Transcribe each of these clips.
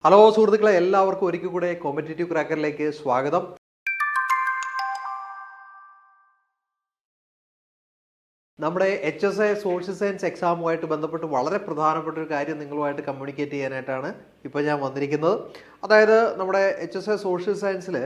Hello സുഹൃത്തുക്കളെ, എല്ലാവർക്കും ഒരിക്കൽ കൂടെ കോമ്പറ്റേറ്റീവ് ക്രാക്കറിലേക്ക് സ്വാഗതം. നമ്മുടെ HSA സോഷ്യൽ സയൻസ് എക്സാമുമായിട്ട് ബന്ധപ്പെട്ട് വളരെ പ്രധാനപ്പെട്ട ഒരു കാര്യം നിങ്ങളുമായിട്ട് കമ്മ്യൂണിക്കേറ്റ് ചെയ്യാനായിട്ടാണ് ഇപ്പോൾ ഞാൻ വന്നിരിക്കുന്നത്. അതായത് നമ്മുടെ HSA സോഷ്യൽ സയൻസിൽ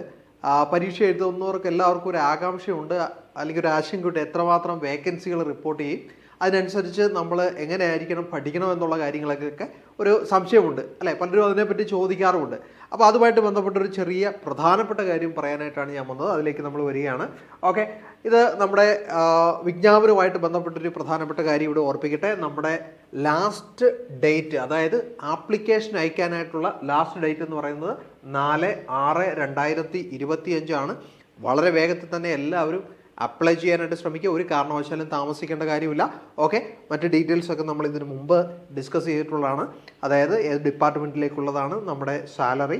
പരീക്ഷ എഴുതുന്നവർക്ക് എല്ലാവർക്കും ഒരു ആകാംക്ഷയുണ്ട്, അല്ലെങ്കിൽ ഒരു ആശങ്കയുണ്ട്, എത്രമാത്രം വേക്കൻസികൾ റിപ്പോർട്ട് ചെയ്യും, അതിനനുസരിച്ച് നമ്മൾ എങ്ങനെയായിരിക്കണം പഠിക്കണം എന്നുള്ള കാര്യങ്ങളൊക്കെ ഒരു സംശയമുണ്ട് അല്ലേ, പലരും അതിനെപ്പറ്റി ചോദിക്കാറുമുണ്ട്. അപ്പോൾ അതുമായിട്ട് ബന്ധപ്പെട്ടൊരു ചെറിയ പ്രധാനപ്പെട്ട കാര്യം പറയാനായിട്ടാണ് ഞാൻ വന്നത്. അതിലേക്ക് നമ്മൾ വരികയാണ്. ഓക്കെ, ഇത് നമ്മുടെ വിജ്ഞാപനവുമായിട്ട് ബന്ധപ്പെട്ടൊരു പ്രധാനപ്പെട്ട കാര്യം ഇവിടെ ഓർപ്പിക്കട്ടെ. നമ്മുടെ ലാസ്റ്റ് ഡേറ്റ്, അതായത് ആപ്ലിക്കേഷൻ അയക്കാനായിട്ടുള്ള ലാസ്റ്റ് ഡേറ്റ് എന്ന് പറയുന്നത് 4/6/2025 വളരെ വേഗത്തിൽ തന്നെ എല്ലാവരും അപ്ലൈ ചെയ്യാനായിട്ട് ശ്രമിക്കുക. ഒരു കാരണവശാലും താമസിക്കേണ്ട കാര്യമില്ല. ഓക്കെ, മറ്റ് ഡീറ്റെയിൽസ് ഒക്കെ നമ്മൾ ഇതിന് മുമ്പ് ഡിസ്കസ് ചെയ്തിട്ടുള്ളതാണ്. അതായത് ഏത് ഡിപ്പാർട്ട്മെൻറ്റിലേക്കുള്ളതാണ്, നമ്മുടെ സാലറി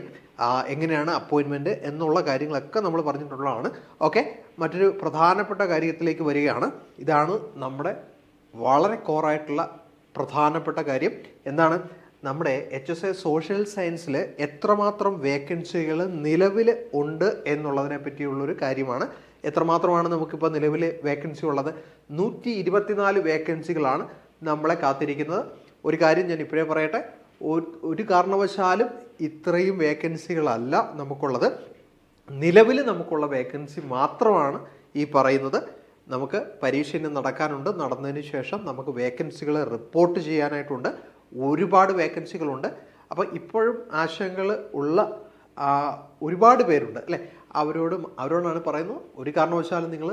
എങ്ങനെയാണ്, അപ്പോയിൻമെൻറ്റ് എന്നുള്ള കാര്യങ്ങളൊക്കെ നമ്മൾ പറഞ്ഞിട്ടുള്ളതാണ്. ഓക്കെ, മറ്റൊരു പ്രധാനപ്പെട്ട കാര്യത്തിലേക്ക് വരികയാണ്. ഇതാണ് നമ്മുടെ വളരെ കോറായിട്ടുള്ള പ്രധാനപ്പെട്ട കാര്യം. എന്താണ്? നമ്മുടെ HSA സോഷ്യൽ സയൻസിൽ എത്രമാത്രം വേക്കൻസികൾ നിലവിൽ ഉണ്ട് എന്നുള്ളതിനെ പറ്റിയുള്ളൊരു കാര്യമാണ്. എത്രമാത്രമാണ് നമുക്കിപ്പോൾ നിലവിൽ വേക്കൻസി ഉള്ളത്? 124 വേക്കൻസികളാണ് നമ്മളെ കാത്തിരിക്കുന്നത്. ഒരു കാര്യം ഞാൻ ഇപ്പോഴേ പറയട്ടെ, ഒരു കാരണവശാലും ഇത്രയും വേക്കൻസികളല്ല നമുക്കുള്ളത്. നിലവിൽ നമുക്കുള്ള വേക്കൻസി മാത്രമാണ് ഈ പറയുന്നത്. നമുക്ക് പരീക്ഷ ഇനി നടക്കാനുണ്ട്. നടന്നതിന് ശേഷം നമുക്ക് വേക്കൻസികൾ റിപ്പോർട്ട് ചെയ്യാനായിട്ടുണ്ട്. ഒരുപാട് വേക്കൻസികളുണ്ട്. അപ്പോൾ ഇപ്പോഴും ആശങ്കകൾ ഉള്ള ഒരുപാട് പേരുണ്ട് അല്ലേ. അവരോടാണ് പറയുന്നത്, ഒരു കാരണവശാലും നിങ്ങൾ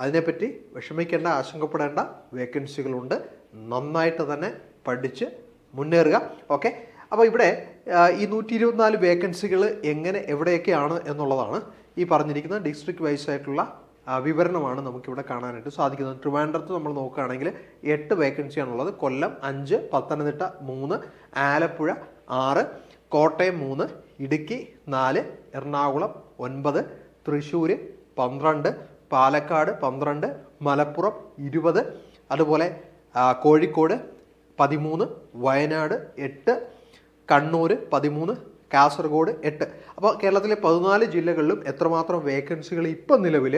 അതിനെപ്പറ്റി വിഷമിക്കേണ്ട, ആശങ്കപ്പെടേണ്ട. വേക്കൻസികളുണ്ട്. നന്നായിട്ട് തന്നെ പഠിച്ച് മുന്നേറുക. ഓക്കെ, അപ്പോൾ ഇവിടെ ഈ 124 വേക്കൻസികൾ എങ്ങനെ എവിടെയൊക്കെയാണ് എന്നുള്ളതാണ് ഈ പറഞ്ഞിരിക്കുന്ന ഡിസ്ട്രിക്ട് വൈസ് ആയിട്ടുള്ള വിവരണമാണ് നമുക്കിവിടെ കാണാനായിട്ട് സാധിക്കുന്നത്. ട്രിവാൻഡ്രത്ത് നമ്മൾ നോക്കുകയാണെങ്കിൽ 8 വേക്കൻസിയാണുള്ളത്. കൊല്ലം 5, പത്തനംതിട്ട 3, ആലപ്പുഴ 6, കോട്ടയം 3, ഇടുക്കി 4, എറണാകുളം 9, തൃശ്ശൂർ 12, പാലക്കാട് 12, മലപ്പുറം 20, അതുപോലെ കോഴിക്കോട് 13, വയനാട് 8, കണ്ണൂർ 13, കാസർഗോഡ് 8. അപ്പോൾ കേരളത്തിലെ 14 ജില്ലകളിലും എത്രമാത്രം വേക്കൻസികൾ ഇപ്പം നിലവിൽ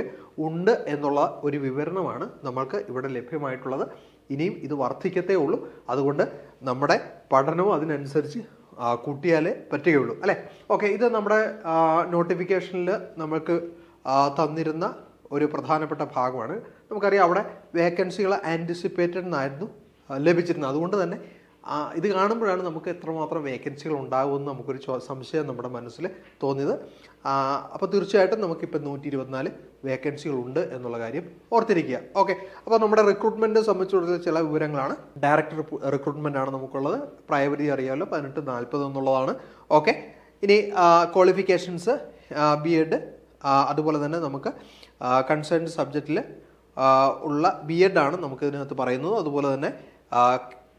ഉണ്ട് എന്നുള്ള ഒരു വിവരണമാണ് നമ്മൾക്ക് ഇവിടെ ലഭ്യമായിട്ടുള്ളത്. ഇനിയും ഇത് വർദ്ധിക്കത്തേ ഉള്ളൂ. അതുകൊണ്ട് നമ്മുടെ പഠനവും അതിനനുസരിച്ച് കൂട്ടിയാലേ പറ്റുകയുള്ളൂ അല്ലേ. ഓക്കെ, ഇത് നമ്മുടെ നോട്ടിഫിക്കേഷനിൽ നമുക്ക് തന്നിരുന്ന ഒരു പ്രധാനപ്പെട്ട ഭാഗമാണ്. നമുക്കറിയാം അവിടെ വേക്കൻസികൾ ആൻറ്റിസിപ്പേറ്റഡ് എന്നായിരുന്നു ലഭിച്ചിരുന്നത്. അതുകൊണ്ട് തന്നെ ഇത് കാണുമ്പോഴാണ് നമുക്ക് എത്രമാത്രം വേക്കൻസികൾ ഉണ്ടാകുമെന്ന് നമുക്കൊരു സംശയം നമ്മുടെ മനസ്സിൽ തോന്നിയത്. അപ്പോൾ തീർച്ചയായിട്ടും നമുക്കിപ്പോൾ 124 വേക്കൻസികളുണ്ട് എന്നുള്ള കാര്യം ഓർത്തിരിക്കുക. ഓക്കെ, അപ്പോൾ നമ്മുടെ റിക്രൂട്ട്മെൻറ്റ് സംബന്ധിച്ചുള്ള ചില വിവരങ്ങളാണ്. ഡയറക്ടർ റിക്രൂട്ട്മെൻ്റ് ആണ് നമുക്കുള്ളത്. പ്രായപരിധി അറിയാമല്ലോ, 18-40 എന്നുള്ളതാണ്. ഓക്കെ, ഇനി ക്വാളിഫിക്കേഷൻസ് B.Ed, അതുപോലെ തന്നെ നമുക്ക് കൺസേൺ സബ്ജക്റ്റിൽ ഉള്ള B.Ed ആണ് നമുക്ക് ഇതിനകത്ത് പറയുന്നത്. അതുപോലെ തന്നെ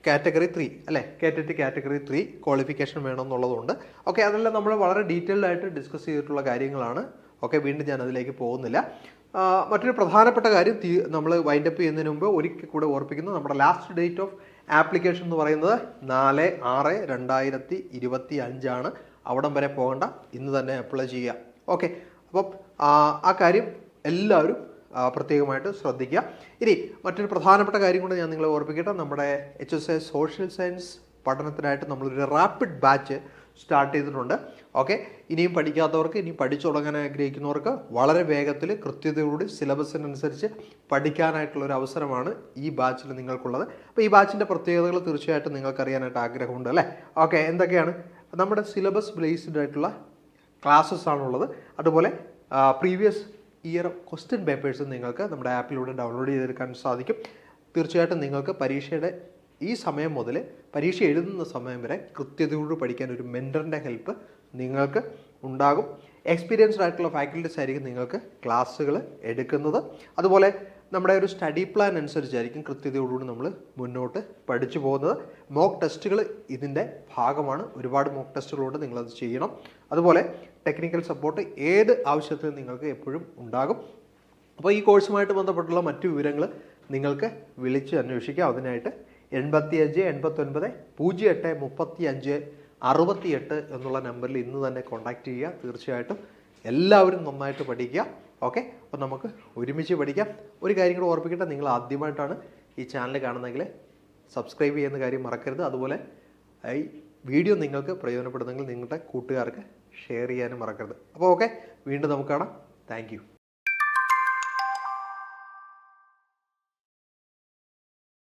കാറ്റഗറി 3 അല്ലേ, കേറ്ററ്റ് കാറ്റഗറി 3 ക്വാളിഫിക്കേഷൻ വേണമെന്നുള്ളതുകൊണ്ട്. ഓക്കെ, അതെല്ലാം നമ്മൾ വളരെ ഡീറ്റെയിൽഡ് ആയിട്ട് ഡിസ്കസ് ചെയ്തിട്ടുള്ള കാര്യങ്ങളാണ്. ഓക്കെ, വീണ്ടും ഞാൻ അതിലേക്ക് പോകുന്നില്ല. മറ്റൊരു പ്രധാനപ്പെട്ട കാര്യം നമ്മൾ വൈൻഡപ്പ് ചെയ്യുന്നതിന് മുമ്പ് ഒരിക്കൽ കൂടെ ഓർപ്പിക്കുന്നത്, നമ്മുടെ ലാസ്റ്റ് ഡേറ്റ് ഓഫ് ആപ്ലിക്കേഷൻ എന്ന് പറയുന്നത് 4/6/2025 ആണ്. അവിടം വരെ പോകണ്ട, ഇന്ന് തന്നെ അപ്ലൈ ചെയ്യുക. ഓക്കെ, അപ്പം ആ കാര്യം എല്ലാവരും പ്രത്യേകമായിട്ട് ശ്രദ്ധിക്കുക. ഇനി മറ്റൊരു പ്രധാനപ്പെട്ട കാര്യം കൊണ്ട് ഞാൻ നിങ്ങളെ ഓർപ്പിക്കട്ടെ. നമ്മുടെ HSA സോഷ്യൽ സയൻസ് പഠനത്തിനായിട്ട് നമ്മളൊരു റാപ്പിഡ് ബാച്ച് സ്റ്റാർട്ട് ചെയ്തിട്ടുണ്ട്. ഓക്കെ, ഇനിയും പഠിക്കാത്തവർക്ക്, ഇനി പഠിച്ചു തുടങ്ങാൻ ആഗ്രഹിക്കുന്നവർക്ക് വളരെ വേഗത്തിൽ കൃത്യതയോടെ സിലബസിനനുസരിച്ച് പഠിക്കാനായിട്ടുള്ളൊരു അവസരമാണ് ഈ ബാച്ചിൽ നിങ്ങൾക്കുള്ളത്. അപ്പോൾ ഈ ബാച്ചിൻ്റെ പ്രത്യേകതകൾ തീർച്ചയായിട്ടും നിങ്ങൾക്കറിയാനായിട്ട് ആഗ്രഹമുണ്ട് അല്ലേ. ഓക്കെ, എന്തൊക്കെയാണ്? നമ്മുടെ സിലബസ് ബേസ്ഡ് ആയിട്ടുള്ള ക്ലാസ്സസ് ആണുള്ളത്. അതുപോലെ പ്രീവിയസ് ഇയർ ക്വസ്റ്റ്യൻ പേപ്പേഴ്സ് നിങ്ങൾക്ക് നമ്മുടെ ആപ്പിലൂടെ ഡൗൺലോഡ് ചെയ്തെടുക്കാൻ സാധിക്കും. തീർച്ചയായിട്ടും നിങ്ങൾക്ക് പരീക്ഷയുടെ ഈ സമയം മുതൽ പരീക്ഷ എഴുതുന്ന സമയം വരെ കൃത്യതയോട് പഠിക്കാൻ ഒരു മെൻറ്ററിൻ്റെ ഹെൽപ്പ് നിങ്ങൾക്ക് ഉണ്ടാകും. എക്സ്പീരിയൻസ്ഡ് ആയിട്ടുള്ള ഫാക്കൽറ്റീസ് ആയിരിക്കും നിങ്ങൾക്ക് ക്ലാസ്സുകൾ എടുക്കുന്നത്. അതുപോലെ നമ്മുടെ ഒരു സ്റ്റഡി പ്ലാൻ അനുസരിച്ചായിരിക്കും കൃത്യതയോടുകൂടി നമ്മൾ മുന്നോട്ട് പഠിച്ചു പോകുന്നത്. മോക്ക് ടെസ്റ്റുകൾ ഇതിൻ്റെ ഭാഗമാണ്. ഒരുപാട് മോക്ക് ടെസ്റ്റുകളുണ്ട്, നിങ്ങളത് ചെയ്യണം. അതുപോലെ ടെക്നിക്കൽ സപ്പോർട്ട് ഏത് ആവശ്യത്തിനും നിങ്ങൾക്ക് എപ്പോഴും ഉണ്ടാകും. അപ്പോൾ ഈ കോഴ്സുമായിട്ട് ബന്ധപ്പെട്ടുള്ള മറ്റു വിവരങ്ങൾ നിങ്ങൾക്ക് വിളിച്ച് അന്വേഷിക്കാം. അതിനായിട്ട് 85 89 08 35 68 എന്നുള്ള നമ്പറിൽ ഇന്ന് തന്നെ കോൺടാക്റ്റ് ചെയ്യുക. തീർച്ചയായിട്ടും എല്ലാവരും നന്നായിട്ട് പഠിക്കുക. ഓക്കെ, അപ്പോൾ നമുക്ക് ഒരുമിച്ച് പഠിക്കാം. ഒരു കാര്യം കൂടെ ഓർപ്പിക്കട്ടെ, നിങ്ങൾ ആദ്യമായിട്ടാണ് ഈ ചാനൽ കാണുന്നതെങ്കിൽ സബ്സ്ക്രൈബ് ചെയ്യുന്ന കാര്യം മറക്കരുത്. അതുപോലെ ഈ വീഡിയോ നിങ്ങൾക്ക് പ്രയോജനപ്പെടുന്നെങ്കിൽ നിങ്ങളുടെ കൂട്ടുകാർക്ക് ഷെയർ ചെയ്യാനും മറക്കരുത്. അപ്പോൾ ഓക്കെ, വീണ്ടും നമുക്ക് കാണാം. താങ്ക്